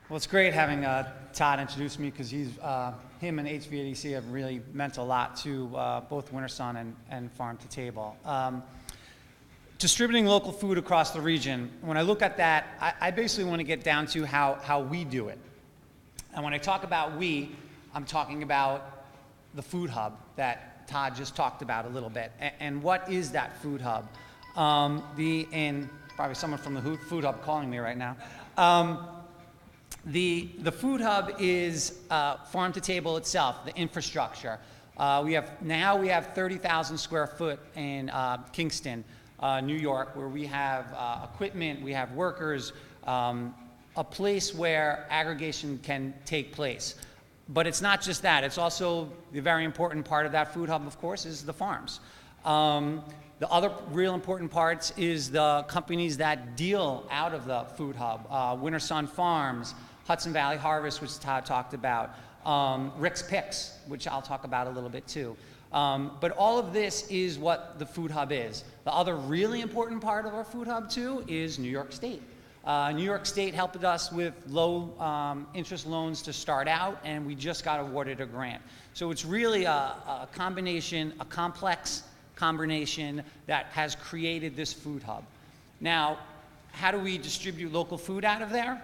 Well, it's great having Todd introduce me because him and HVADC have really meant a lot to both Wintersun and Farm to Table. Distributing local food across the region, when I look at that, I basically want to get down to how we do it. And when I talk about we, I'm talking about the food hub that Todd just talked about a little bit. And what is that food hub? And probably someone from the food hub calling me right now. The food hub is Farm to Table itself, the infrastructure. We have 30,000 square foot in Kingston, New York, where we have equipment, we have workers, a place where aggregation can take place. But it's not just that, it's also the very important part of that food hub, of course, is the farms. The other real important parts is the companies that deal out of the food hub, Wintersun Farms, Hudson Valley Harvest, which Todd talked about, Rick's Picks, which I'll talk about a little bit too. But all of this is what the food hub is. The other really important part of our food hub too is New York State. New York State helped us with low interest loans to start out, and we just got awarded a grant. So it's really a combination, a complex combination that has created this food hub. Now, how do we distribute local food out of there?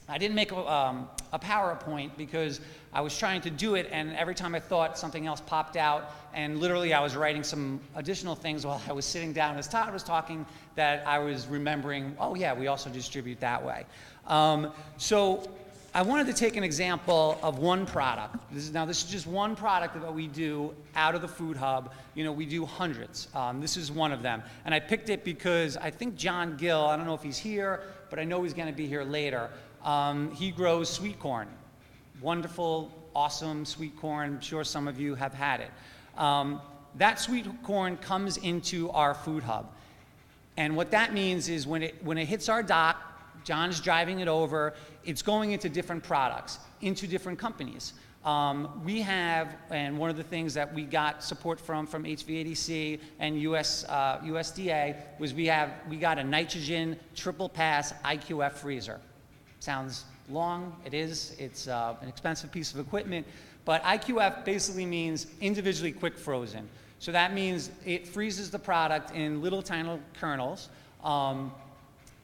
I didn't make a PowerPoint because I was trying to do it, and every time I thought something else popped out, and literally I was writing some additional things while I was sitting down as Todd was talking that I was remembering, oh yeah, we also distribute that way. So I wanted to take an example of one product. This is just one product that we do out of the food hub. You know, we do hundreds. This is one of them. And I picked it because I think John Gill, I don't know if he's here, but I know he's going to be here later. He grows sweet corn. Wonderful, awesome sweet corn. I'm sure some of you have had it. That sweet corn comes into our food hub. And what that means is when it hits our dock, John's driving it over, it's going into different products, into different companies. We have, and one of the things that we got support from HVADC and USDA was we got a nitrogen triple pass IQF freezer. Sounds long, it is. It's an expensive piece of equipment, but IQF basically means individually quick frozen. So that means it freezes the product in little tiny kernels.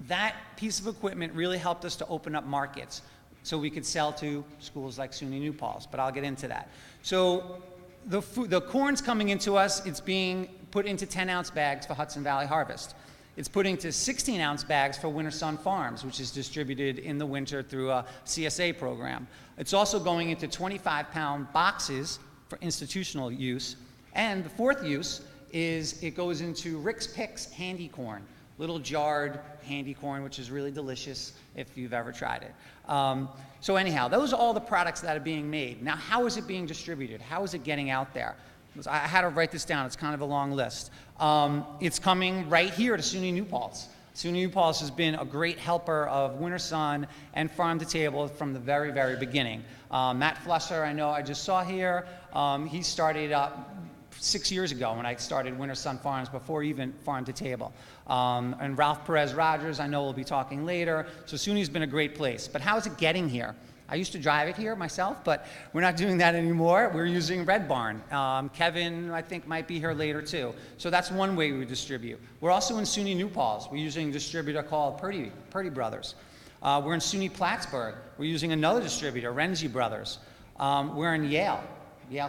That piece of equipment really helped us to open up markets so we could sell to schools like SUNY New Paltz, but I'll get into that. So the corn's coming into us, it's being put into 10-ounce bags for Hudson Valley Harvest. It's put into 16-ounce bags for Wintersun Farms, which is distributed in the winter through a CSA program. It's also going into 25-pound boxes for institutional use. And the fourth use is it goes into Rick's Picks handy corn, little jarred handy corn, which is really delicious if you've ever tried it. So anyhow, those are all the products that are being made. Now, how is it being distributed? How is it getting out there? I had to write this down. It's kind of a long list. It's coming right here to SUNY New Paltz. SUNY New Paltz has been a great helper of Wintersun and Farm to Table from the very, very beginning. Matt Flusser, I know I just saw here. He started 6 years ago when I started Wintersun Farms before even Farm to Table. And Ralph Perez Rogers, I know we'll be talking later. So SUNY's been a great place. But how is it getting here? I used to drive it here myself, but we're not doing that anymore. We're using Red Barn. Kevin, I think, might be here later too. So that's one way we distribute. We're also in SUNY New Paltz. We're using a distributor called Purdy Brothers. We're in SUNY Plattsburgh. We're using another distributor, Renzi Brothers. We're in Yale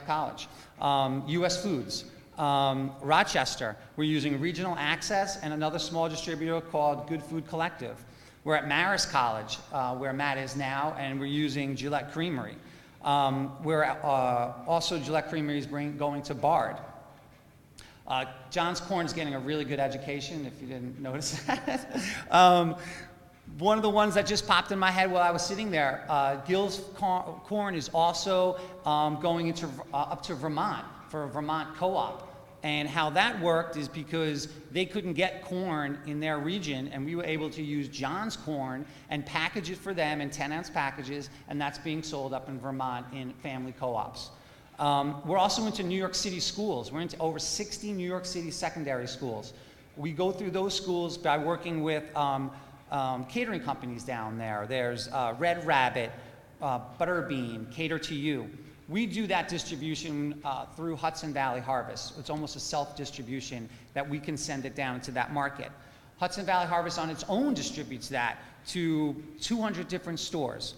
College. US Foods. Rochester, we're using Regional Access and another small distributor called Good Food Collective. We're at Marist College, where Matt is now, and we're using Gillette Creamery. Also Gillette Creamery is going to Bard. John's Corn's getting a really good education, if you didn't notice that. One of the ones that just popped in my head while I was sitting there, Gill's Corn is also going into, up to Vermont for a Vermont co-op. And how that worked is because they couldn't get corn in their region, and we were able to use John's corn and package it for them in 10-ounce packages, and that's being sold up in Vermont in family co-ops. We're also into New York City schools. We're into over 60 New York City secondary schools. We go through those schools by working with catering companies down there. There's Red Rabbit, Butterbean, Cater to You. We do that distribution through Hudson Valley Harvest. It's almost a self-distribution that we can send it down to that market. Hudson Valley Harvest on its own distributes that to 200 different stores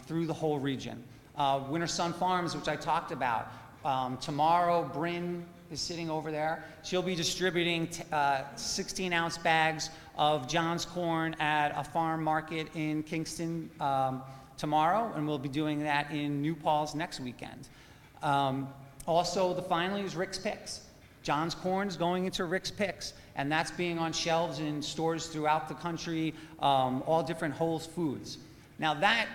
through the whole region. Winter Sun Farms, which I talked about, tomorrow Bryn is sitting over there. She'll be distributing 16-ounce bags of John's corn at a farm market in Kingston tomorrow, and we'll be doing that in New Paltz next weekend. Also, finally is Rick's Picks. John's corn is going into Rick's Picks, and that's being on shelves in stores throughout the country, all different Whole Foods. Now that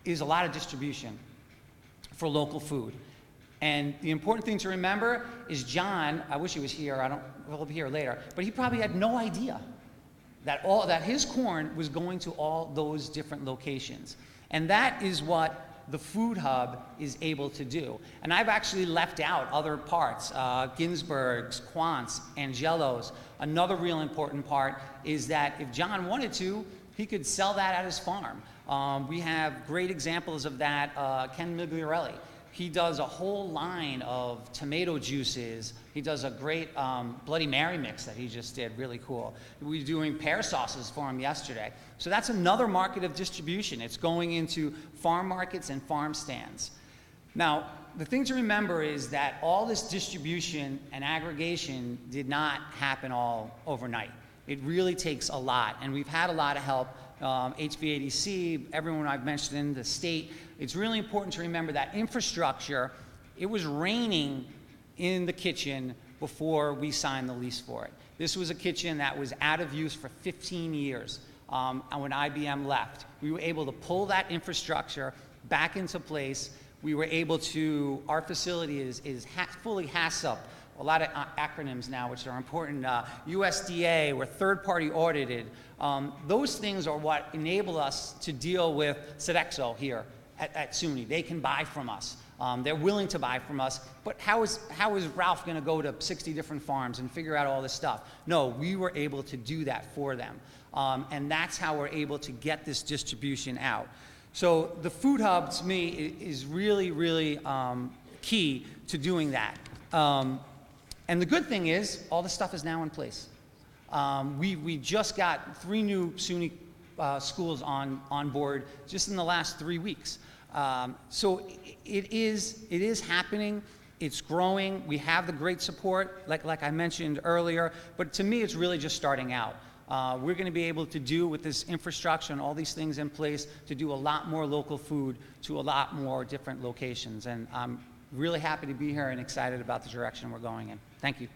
is a lot of distribution for local food. And the important thing to remember is John, I wish he was here, he'll be here later, but he probably had no idea that his corn was going to all those different locations. And that is what the Food Hub is able to do. And I've actually left out other parts, Ginsberg's, Quant's, Angelo's. Another real important part is that if John wanted to, he could sell that at his farm. We have great examples of that. Ken Migliorelli, he does a whole line of tomato juices. He does a great Bloody Mary mix that he just did, really cool. We were doing pear sauces for him yesterday. So that's another market of distribution. It's going into farm markets and farm stands. Now, the thing to remember is that all this distribution and aggregation did not happen all overnight. It really takes a lot, and we've had a lot of help. HVADC, everyone I've mentioned in the state. It's really important to remember that infrastructure, it was raining in the kitchen before we signed the lease for it. This was a kitchen that was out of use for 15 years and when IBM left. We were able to pull that infrastructure back into place. We were able to, our facility is fully HACCP, a lot of acronyms now which are important, USDA, we're third-party audited. Those things are what enable us to deal with Sodexo here at SUNY. They can buy from us. They're willing to buy from us, but how is Ralph gonna go to 60 different farms and figure out all this stuff? No, we were able to do that for them. And that's how we're able to get this distribution out. So the Food Hub, to me, is really, really key to doing that. And the good thing is, all the stuff is now in place. We just got 3 new SUNY schools on board just in the last 3 weeks. So it is happening. It's growing. We have the great support, like I mentioned earlier. But to me, it's really just starting out. We're going to be able to do with this infrastructure and all these things in place to do a lot more local food to a lot more different locations. And I'm really happy to be here and excited about the direction we're going in. Thank you.